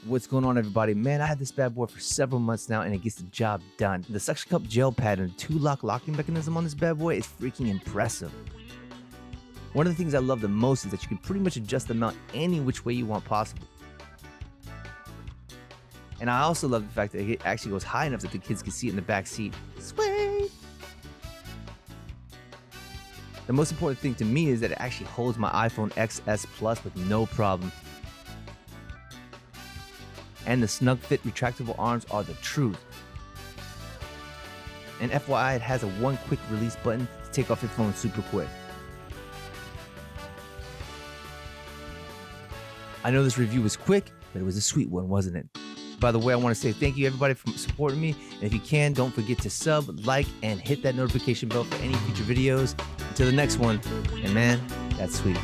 What's going on, everybody? Man, I had this bad boy for several months now and it gets the job done. The suction cup gel pad and 2-lock locking mechanism on this bad boy is freaking impressive. One of the things I love the most is that you can pretty much adjust the mount any which way you want possible. And I also love the fact that it actually goes high enough that the kids can see it in the back seat. Sweet! The most important thing to me is that it actually holds my iPhone XS Plus with no problem. And the snug fit retractable arms are the truth. And FYI, it has a one quick release button to take off your phone super quick. I know this review was quick, but it was a sweet one, wasn't it? By the way, I want to say thank you everybody for supporting me. And if you can, don't forget to sub, like, and hit that notification bell for any future videos. Until the next one, and man, that's sweet.